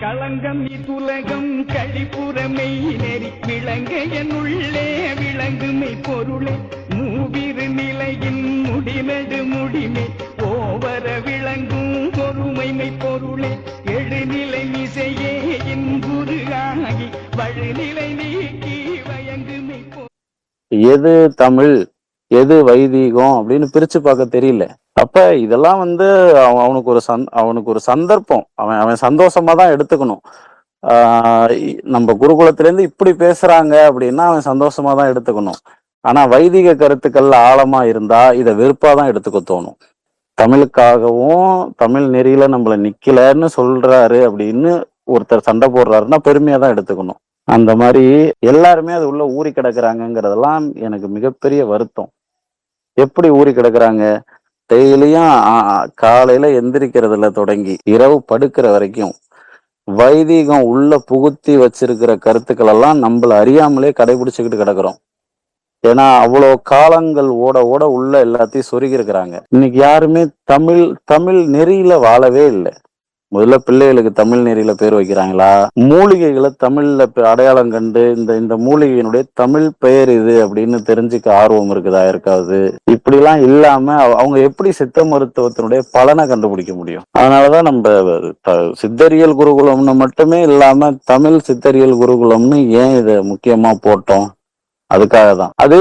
களங்கம் இத்துலகம் கழிப்புறமை நெறி விளங்க என்னுள்ளே விளங்குமை பொருளே மூவிரு நிலையின் முடிநடு முடிமை ஓவர விளங்கும் பொறுமைமை பொருளே எழுநிலை மிசையே என் குருகாகி வழுநிலை நீக்கி வயங்குமை எது தமிழ் எது வைதீகம் அப்படின்னு பிரிச்சு பார்க்க தெரியல. அப்ப இதெல்லாம் அவனுக்கு ஒரு சந்தர்ப்பம், அவன் சந்தோஷமா தான் எடுத்துக்கணும். நம்ம குருகுலத்திலேருந்து இப்படி பேசுறாங்க அப்படின்னா அவன் சந்தோஷமா தான் எடுத்துக்கணும். ஆனா வைதிக கருத்துக்கள் ஆழமா இருந்தா இதை வெறுப்பாதான் எடுத்துக்க தோணும். தமிழுக்காகவும் தமிழ் நெறியில நம்மள நிக்கலன்னு சொல்றாரு அப்படின்னு ஒருத்தர் சண்டை போடுறாருன்னா பெருமையா தான் எடுத்துக்கணும். அந்த மாதிரி எல்லாருமே அது உள்ள ஊறி கிடக்குறாங்கிறதெல்லாம் எனக்கு மிகப்பெரிய வருத்தம். எப்படி ஊறி கிடக்குறாங்க? டெய்லியும் காலையில எந்திரிக்கிறதுல தொடங்கி இரவு படுக்கிற வரைக்கும் வைதிகம் உள்ள புகுத்தி வச்சிருக்கிற கருத்துக்கள் எல்லாம் நம்மள அறியாமலே கடைபிடிச்சுக்கிட்டு கிடக்குறோம். ஏன்னா அவ்வளோ காலங்கள் ஓட ஓட உள்ள எல்லாத்தையும் சொருகி இருக்கிறாங்க. இன்னைக்கு யாருமே தமிழ் நெறியில வாழவே இல்லை. முதல்ல பிள்ளைகளுக்கு தமிழ் நெறியில பேர் வைக்கிறாங்களா? மூலிகைகளை தமிழ்ல அடையாளம் கண்டு இந்த மூலிகையினுடைய தமிழ் பெயர் இது அப்படின்னு தெரிஞ்சுக்க ஆர்வம் இருக்குதா இருக்காது? இப்படி எல்லாம் இல்லாம அவங்க எப்படி சித்த மருத்துவத்தினுடைய பலனை கண்டுபிடிக்க முடியும்? அதனாலதான் நம்ம சித்தரியல் குருகுலம்னு மட்டுமே இல்லாம தமிழ் சித்தரியல் குருகுலம்னு ஏன் இதை முக்கியமா போட்டோம்? அதுக்காக தான். அது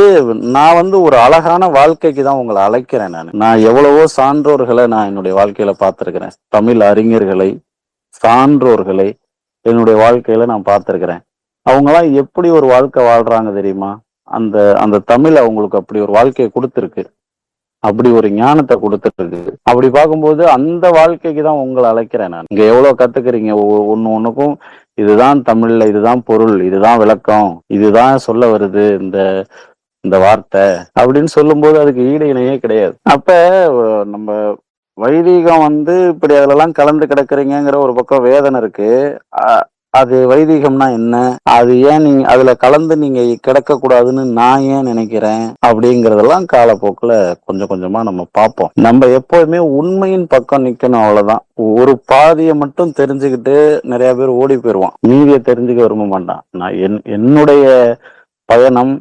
நான் ஒரு அழகான வாழ்க்கைக்கு தான் உங்களை அழைக்கிறேன். நான் எவ்வளவோ சான்றோர்களை நான் என்னுடைய வாழ்க்கையில பார்த்திருக்கிறேன். தமிழ் அறிஞர்களை, சான்றோர்களை என்னுடைய வாழ்க்கையில நான் பார்த்திருக்கிறேன். அவங்கெல்லாம் எப்படி ஒரு வாழ்க்கை வாழ்றாங்க தெரியுமா? அந்த தமிழ் அவங்களுக்கு அப்படி ஒரு வாழ்க்கையை கொடுத்துருக்கு, அப்படி ஒரு ஞானத்தை கொடுத்துருக்கு. அப்படி பார்க்கும்போது அந்த வாழ்க்கைக்கு தான் உங்களை அழைக்கிறேன் நான். இங்க எவ்வளவு கத்துக்கிறீங்க, ஒண்ணுக்கும் இதுதான் தமிழ்ல, இதுதான் பொருள், இதுதான் விளக்கம், இதுதான் சொல்ல வருது இந்த வார்த்தை அப்படின்னு சொல்லும்போது அதுக்கு ஈடு இணையே கிடையாது. அப்ப நம்ம வைதீகம் இப்படி அதெல்லாம் கலந்து கிடக்குறீங்கிற ஒரு பக்கம் வேதனை இருக்கு. அது வைதீகம்னா என்ன, அது ஏன் நீங்க அதுல கலந்து நீங்க கிடக்க கூடாதுன்னு நான் ஏன் நினைக்கிறேன் அப்படிங்கறதெல்லாம் காலப்போக்குல கொஞ்சம் கொஞ்சமா நம்ம பார்ப்போம். நம்ம எப்போதுமே உண்மையின் பக்கம் நிக்கணும், அவ்வளவுதான். ஒரு பாதியை மட்டும் தெரிஞ்சுக்கிட்டு நிறைய பேர் ஓடி போயிடுவான், மீதியை தெரிஞ்சுக்க விரும்ப மாட்டான். நான் என்னுடைய பயணம்,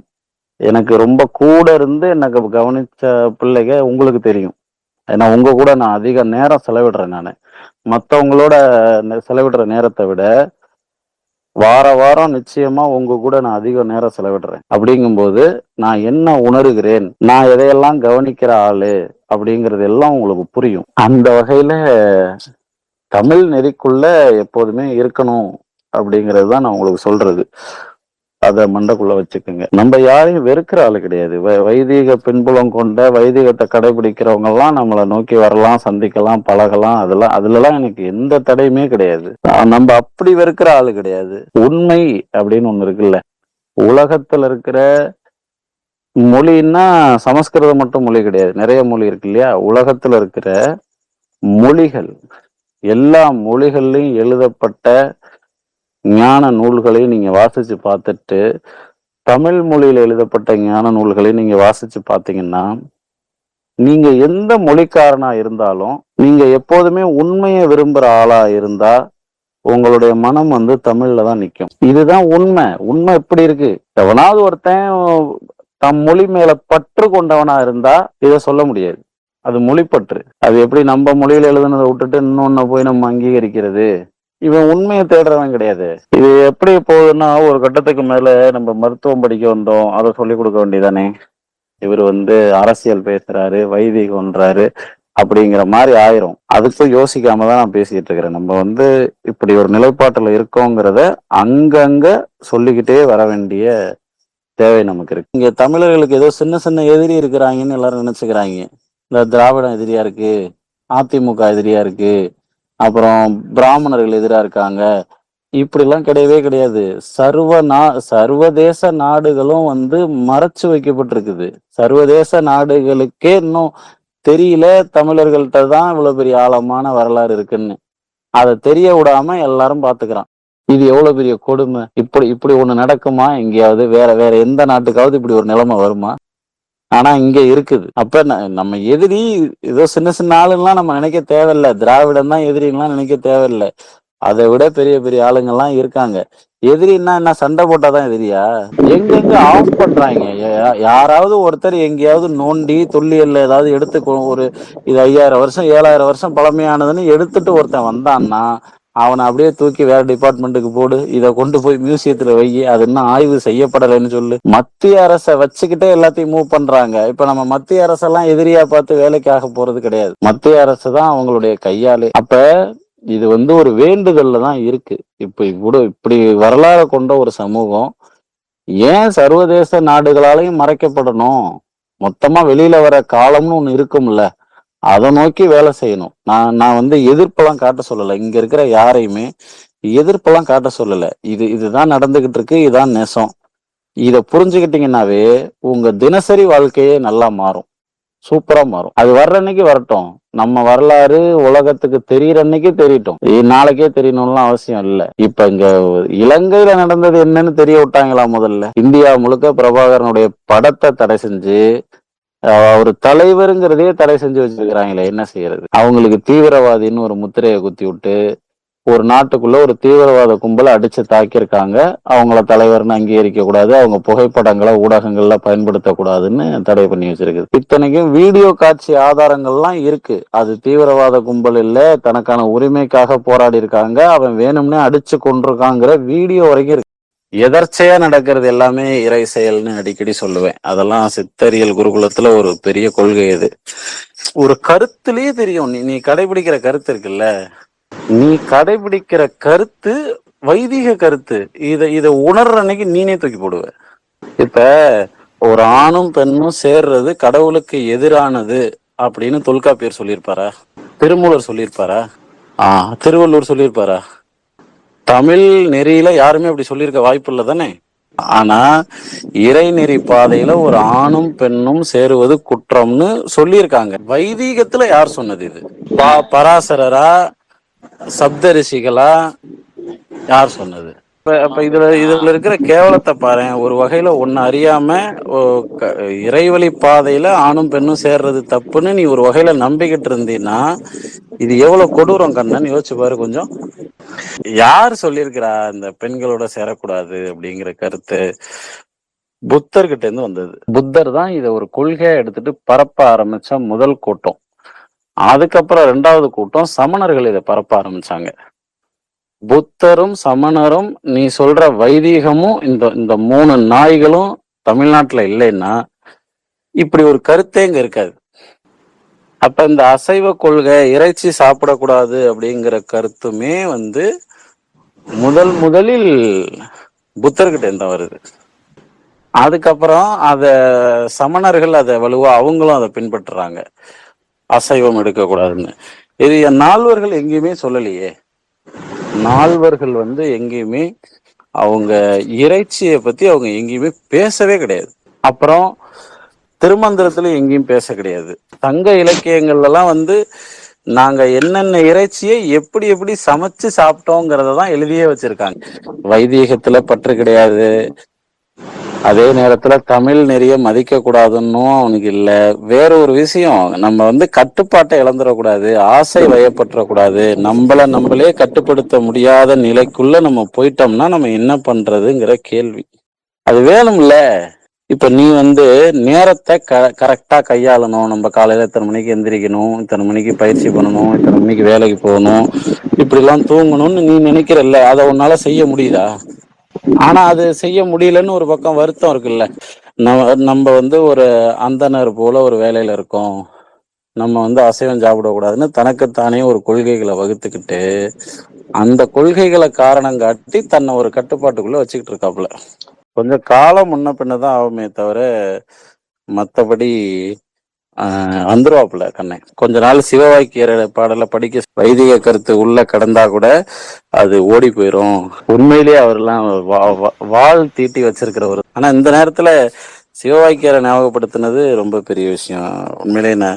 எனக்கு ரொம்ப கூட இருந்து எனக்கு கவனிச்ச பிள்ளைங்க உங்களுக்கு தெரியும். ஏன்னா உங்க கூட நான் அதிக நேரம் செலவிடுறேன். நான் மற்றவங்களோட செலவிடுற நேரத்தை விட வாரம் நிச்சயமா உங்க கூட நான் அதிக நேரம் செலவிடுறேன். அப்படிங்கும்போது நான் என்ன உணர்கிறேன், நான் எதையெல்லாம் கவனிக்கிற ஆளு அப்படிங்கிறது எல்லாம் உங்களுக்கு புரியும். அந்த வகையில தமிழ் நெறிக்குள்ள எப்போதுமே இருக்கணும் அப்படிங்கிறது தான் நான் உங்களுக்கு சொல்றது. அதை மண்டக்குள்ள வச்சுக்கோங்க. நம்ம யாரையும் வெறுக்கிற ஆளு கிடையாது. வைதீக பின்புலம் கொண்ட வைதீகத்தை கடைபிடிக்கிறவங்க எல்லாம் நம்மளை நோக்கி வரலாம், சந்திக்கலாம், பழகலாம். அதுலலாம் எனக்கு எந்த தடையுமே கிடையாது. நம்ம அப்படி வெறுக்கிற ஆளு கிடையாது. உண்மை அப்படின்னு ஒண்ணு இருக்குல்ல, உலகத்துல இருக்கிற மொழின்னா சமஸ்கிருதம் மட்டும் மொழி கிடையாது, நிறைய மொழி இருக்கு இல்லையா? உலகத்துல இருக்கிற மொழிகள், எல்லா மொழிகள்லையும் எழுதப்பட்ட ஞான நூல்களையும் நீங்க வாசிச்சு பார்த்துட்டு தமிழ் மொழியில எழுதப்பட்ட ஞான நூல்களையும் நீங்க வாசிச்சு பார்த்தீங்கன்னா, நீங்க எந்த மொழிக்காரனா இருந்தாலும் நீங்க எப்போதுமே உண்மையை விரும்புற ஆளா இருந்தா உங்களுடைய மனம் தமிழ்ல தான் நிற்கும். இதுதான் உண்மை. உண்மை எப்படி இருக்கு? எவனாவது ஒருத்தன் தம் மொழி மேல பற்று கொண்டவனா இருந்தா இதை சொல்ல முடியாது. அது மொழிப்பற்று. அது எப்படி நம்ம மொழியில எழுதுனதை விட்டுட்டு இன்னொன்னு போய் நம்ம அங்கீகரிக்கிறது? இவன் உண்மையை தேடுறவன் கிடையாது. இது எப்படி போகுதுன்னா, ஒரு கட்டத்துக்கு மேல நம்ம மருத்துவம் படிக்க வந்தோம், அதை சொல்லி கொடுக்க வேண்டியதானே. இவர் அரசியல் பேசுறாரு, வைதிகம்ன்றாரு அப்படிங்கிற மாதிரி ஆயிரும். அதுக்கும் யோசிக்காம தான் நான் பேசிட்டு இருக்கிறேன். நம்ம இப்படி ஒரு நிலைப்பாட்டுல இருக்கோங்கிறத அங்கங்க சொல்லிக்கிட்டே வர வேண்டிய தேவை நமக்கு இருக்கு. இங்க தமிழர்களுக்கு ஏதோ சின்ன சின்ன எதிரி இருக்கிறாங்கன்னு எல்லாரும் நினைச்சுக்கிறாங்க. இந்த திராவிடம் எதிரியா இருக்கு, அதிமுக எதிரியா இருக்கு, அப்புறம் பிராமணர்கள் எதிரா இருக்காங்க, இப்படிலாம் கிடையவே கிடையாது. சர்வதேச நாடுகளும் மறைச்சு வைக்கப்பட்டிருக்குது. சர்வதேச நாடுகளுக்கே இன்னும் தெரியல தமிழர்கள்ட்ட தான் இவ்வளவு பெரிய ஆழமான வரலாறு இருக்குன்னு. அதை தெரிய விடாம எல்லாரும் பாத்துக்கிறான். இது எவ்வளவு பெரிய கொடுமை. இப்படி ஒண்ணு நடக்குமா எங்கேயாவது? வேற எந்த நாட்டுக்காவது இப்படி ஒரு நிலைமை வருமா? ஆனா இங்க இருக்குது. அப்ப நம்ம எதிரி ஏதோ சின்ன சின்ன ஆளுலாம் நம்ம நினைக்க தேவையில்லை. திராவிடம் தான் எதிரிலாம் நினைக்க தேவையில்லை. அதை விட பெரிய பெரிய ஆளுங்கெல்லாம் இருக்காங்க. எதிரின்னா என்ன, சண்டை போட்டாதான் எதிரியா? எங்கெங்க ஆஃப் பண்றாங்க. யாராவது ஒருத்தர் எங்கேயாவது நோண்டி தொல்லியல்ல ஏதாவது எடுத்து ஒரு இது 5000 வருஷம் 7000 வருஷம் பழமையானதுன்னு எடுத்துட்டு ஒருத்தன் வந்தான்னா அவனை அப்படியே தூக்கி வேற டிபார்ட்மெண்ட்டுக்கு போடு, இதை கொண்டு போய் மியூசியத்துல வை, அது இன்னும் ஆய்வு செய்யப்படலைன்னு சொல்லு. மத்திய அரசை வச்சுக்கிட்டே எல்லாத்தையும் மூவ் பண்றாங்க. இப்ப நம்ம மத்திய அரசெல்லாம் எதிரியா பார்த்து வேலைக்காக போறது கிடையாது. மத்திய அரசு தான் அவங்களுடைய கையாலே. அப்ப இது ஒரு வேண்டுதல்ல தான் இருக்கு. இப்படி வரலாறு கொண்ட ஒரு சமூகம் ஏன் சர்வதேச நாடுகளாலையும் மறைக்கப்படணும்? மொத்தமா வெளியில வர காலம்னு ஒண்ணு இருக்கும்ல, அதை நோக்கி வேலை செய்யணும். நான் எதிர்ப்பெல்லாம் காட்ட சொல்லல, இங்க இருக்கிற யாரையுமே எதிர்ப்பெல்லாம் காட்ட சொல்லல. இதுதான் நடந்துகிட்டு இருக்கு, இதுதான் நெசம். இத புரிஞ்சுக்கிட்டீங்கன்னாவே உங்க தினசரி வாழ்க்கையே நல்லா மாறும், சூப்பரா மாறும். அது வர்ற அன்னைக்கு வரட்டும், நம்ம வரலாறு உலகத்துக்கு தெரியற அன்னைக்கு தெரியட்டும். நாளைக்கே தெரியணும்லாம் அவசியம் இல்லை. இப்ப இங்க இலங்கையில நடந்தது என்னன்னு தெரிய விட்டாங்களா? முதல்ல இந்தியா முழுக்க பிரபாகரனுடைய படத்தை தடை செஞ்சு ஒரு தலைவருங்கிறதே தடை செஞ்சு வச்சிருக்கிறாங்களே, என்ன செய்யறது? அவங்களுக்கு தீவிரவாதின்னு ஒரு முத்திரையை குத்தி விட்டு ஒரு நாட்டுக்குள்ள ஒரு தீவிரவாத கும்பலை அடிச்சு தாக்கியிருக்காங்க. அவங்கள தலைவர்னு அங்கீகரிக்க கூடாது, அவங்க புகைப்படங்களை ஊடகங்கள்ல பயன்படுத்தக்கூடாதுன்னு தடை பண்ணி வச்சிருக்குது. இத்தனைக்கும் வீடியோ காட்சி ஆதாரங்கள்லாம் இருக்கு. அது தீவிரவாத கும்பல் இல்ல, தனக்கான உரிமைக்காக போராடி இருக்காங்க, அவன் வேணும்னே அடிச்சு கொண்டிருக்காங்கிற வீடியோ வரைக்கும் இருக்கு. எதர்ச்சையா நடக்கிறது எல்லாமே இறை செயல்னு அடிக்கடி சொல்லுவேன். அதெல்லாம் சித்தரியல் குருகுலத்துல ஒரு பெரிய கொள்கை. அது ஒரு கருத்துலயே தெரியும். நீ கடைபிடிக்கிற கருத்து இருக்குல்ல, நீ கடைபிடிக்கிற கருத்து வைதிக கருத்து. இத உணர்ற அன்னைக்கு நீனே தூக்கி போடுவ. இப்ப ஒரு ஆணும் பெண்ணும் சேர்றது கடவுளுக்கு எதிரானது அப்படின்னு தொல்காப்பியர் சொல்லியிருப்பாரா? திருமூலர் சொல்லியிருப்பாரா? திருவள்ளுவர் சொல்லியிருப்பாரா? தமிழ் நெறியில யாருமே அப்படி சொல்லியிருக்க வாய்ப்பு இல்லை தானே. ஆனா இறைநெறி பாதையில ஒரு ஆணும் பெண்ணும் சேருவது குற்றம்னு சொல்லியிருக்காங்க. வைதீகத்துல யார் சொன்னது? இது பராசரரா, சப்தரிஷிகளா, யார் சொன்னது? அப்ப இதுல இருக்கிற கேவலத்தை பாரு. ஒரு வகையில ஒன்னு அறியாம இறைவழி பாதையில ஆணும் பெண்ணும் சேர்றது தப்புன்னு நீ ஒரு வகையில நம்பிக்கிட்டு இருந்தீன்னா இது எவ்வளவு கொடூரம் கண்ணன் யோசிச்சு பாரு கொஞ்சம். யார் சொல்லியிருக்கிறா இந்த பெண்களோட சேரக்கூடாது அப்படிங்கிற கருத்து? புத்தர்கிட்ட இருந்து வந்தது. புத்தர் தான் இதை ஒரு கொள்கையா எடுத்துட்டு பரப்ப ஆரம்பிச்ச முதல் கூட்டம். அதுக்கப்புறம் 2வது கூட்டம் சமணர்கள் இதை பரப்ப ஆரம்பிச்சாங்க. புத்தரும் சமணரும் நீ சொல்ற வைதீகமும் இந்த 3 நாய்களும் தமிழ்நாட்டுல இல்லைன்னா இப்படி ஒரு கருத்தே இங்க இருக்காது. அப்ப இந்த அசைவ கொள்கை, இறைச்சி சாப்பிடக்கூடாது அப்படிங்கிற கருத்துமே முதலில் புத்தர்கிட்ட இருந்தா வருது. அதுக்கப்புறம் அத சமணர்கள் அதை வலுவா அவங்களும் அதை பின்பற்றுறாங்க, அசைவம் எடுக்கக்கூடாதுன்னு. இது நால்வர்கள் எங்கேயுமே சொல்லலையே. நால்வர்கள் எங்கேயுமே அவங்க இறைச்சியை பத்தி அவங்க எங்கேயுமே பேசவே கிடையாது. அப்புறம் திருமந்திரத்துல எங்கேயும் பேச கிடையாது. சங்க இலக்கியங்கள்ல எல்லாம் நாங்க என்னென்ன இறைச்சியை எப்படி எப்படி சமைச்சு சாப்பிட்டோங்கிறதான் எழுதியே வச்சிருக்காங்க. வைதீகத்துல பற்று கிடையாது. அதே நேரத்துல தமிழ் நெறிய மதிக்க கூடாதுன்னும் அவனுக்கு இல்ல. வேற ஒரு விஷயம், நம்ம கட்டுப்பாட்டை இழந்துடக்கூடாது, ஆசை வயப்பற்றக்கூடாது. நம்மளே கட்டுப்படுத்த முடியாத நிலைக்குள்ள நம்ம போயிட்டோம்னா நம்ம என்ன பண்றதுங்கிற கேள்வி அது வேணும்ல. இப்ப நீ நேரத்தை கரெக்டா கையாளணும். நம்ம காலையில இத்தனை மணிக்கு எந்திரிக்கணும், இத்தனை மணிக்கு பயிற்சி பண்ணணும், இத்தனை மணிக்கு வேலைக்கு போகணும், இப்படி எல்லாம் தூங்கணும்னு நீ நினைக்கிறல்ல, அதை உன்னால செய்ய முடியுதா? ஆனா அது செய்ய முடியலன்னு ஒரு பக்கம் வருத்தம் இருக்குல்ல. நம்ம ஒரு அந்தனர் போல ஒரு வேலையில இருக்கோம், நம்ம அசைவம் சாப்பிடக்கூடாதுன்னு தனக்குத்தானே ஒரு கொள்கைகளை வகுத்துக்கிட்டு அந்த கொள்கைகளை காரணம் காட்டி தன்னை ஒரு கட்டுப்பாட்டுக்குள்ள வச்சுக்கிட்டு இருக்காப்புல. கொஞ்சம் காலம் முன்ன பின்னதான் ஆகுமே தவிர மற்றபடி வந்துருவாப்புல கண்ணன். கொஞ்ச நாள் சிவவாக்கியர் பாடல படிக்க வைதிக கருத்து உள்ள கடந்தா கூட அது ஓடி போயிரும். உண்மையிலேயே அவர்லாம் வாள் தீட்டி வச்சிருக்கிறவர். ஆனா இந்த நேரத்துல சிவவாக்கியரை ஞாபகப்படுத்தினது ரொம்ப பெரிய விஷயம். உண்மையிலேயே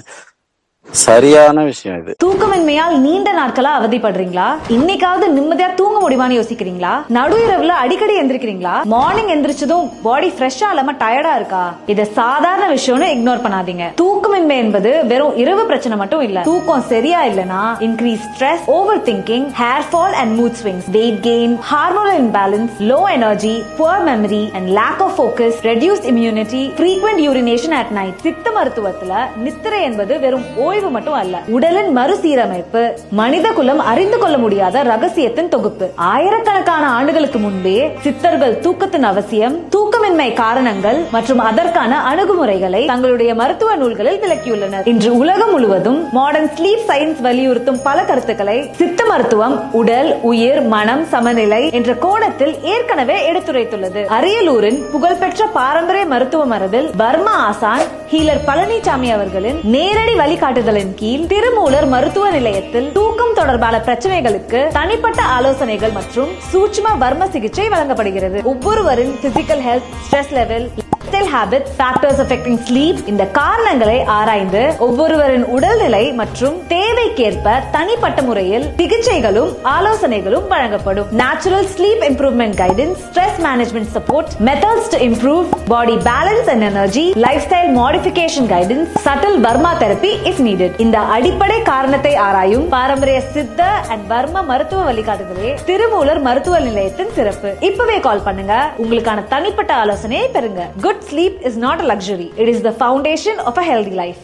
சரியான விஷயம் இது. தூக்கமின்மையால் நீண்ட நாட்களா அவதிப்படுறீங்களா? இன்னைக்காவது நிம்மதியா தூங்க முடியுமான்னு யோசிக்கிறீங்களா? நடு இரவுல அடிக்கடி எந்திரிக்கிறீங்களா? மார்னிங் எந்திரிச்சதும் பாடி ஃப்ரெஷ்ஷா இல்லாம டயர்டா இருக்கா? இது சாதாரண விஷயம்னு இக்னோர் பண்ணாதீங்க. தூக்கமின்மை என்பது வெறும் இரவு பிரச்சனை மட்டும் இல்ல. தூக்கம் சரியா இல்லனா increase stress, over thinking, hair fall and mood swings, weight gain, hormonal imbalance, low energy, poor memory and lack of focus, reduced immunity, frequent urination at night. சித்த மருத்துவத்துல நித்திரை என்பது வெறும் ஓய்வு மட்டும் அல்ல, உடலின் மறுசீரமைப்பு, மனித குலம் அறிந்து கொள்ள முடியாத ரகசியத்தின் தொகுப்பு. ஆயிரக்கணக்கான ஆண்டுகளுக்கு முன்பே சித்தர்கள் தூக்கத்தின் அவசியம், தூக்கமின்மை காரணங்கள் மற்றும் அதற்கான அணுகுமுறைகளை தங்களுடைய மருத்துவ நூல்களில் விளக்கியுள்ளனர். இன்று உலகம் முழுவதும் மாடர்ன் ஸ்லீப் சயின்ஸ் வலியுறுத்தும் பல கருத்துக்களை சித்த மருத்துவம் உடல், உயிர், மனம் சமநிலை என்ற கோணத்தில் ஏற்கனவே எடுத்துரைத்துள்ளது. அரியலூரின் புகழ்பெற்ற பாரம்பரிய மருத்துவ மரபில் பர்மா ஆசான் ஹீலர் பழனிசாமி அவர்களின் நேரடி வழிகாட்டுதலின் கீழ் திருமூலர் மருத்துவ நிலையத்தில் தூக்கம் தொடர்பான பிரச்சனைகளுக்கு தனிப்பட்ட ஆலோசனைகள் மற்றும் சூட்சும வர்ம சிகிச்சை வழங்கப்படுகிறது. ஒவ்வொருவரின் physical health, stress level, lifestyle habits, factors affecting sleep இந்த காரணங்களை ஆராய்ந்து ஒவ்வொருவரின் உடல்நிலை மற்றும் தேவைக்கேற்ப தனிப்பட்ட முறையில் சிகிச்சைகளும் ஆலோசனைகளும் வழங்கப்படும். Natural sleep improvement guidance, stress management support, methods to improve body balance and energy, lifestyle modification guidance, சட்டில் வர்மா தெரப்பி இஸ் நீடட். இந்த அடிப்படை காரணத்தை ஆராயும் பாரம்பரிய சித்த அண்ட் வர்ம மருத்துவ வழிகாட்டுதலே திருமூலர் மருத்துவ நிலையத்தின் சிறப்பு. இப்பவே கால் பண்ணுங்க, உங்களுக்கான தனிப்பட்ட ஆலோசனையை பெறுங்க. Good sleep is not a luxury. It is the foundation of a healthy life.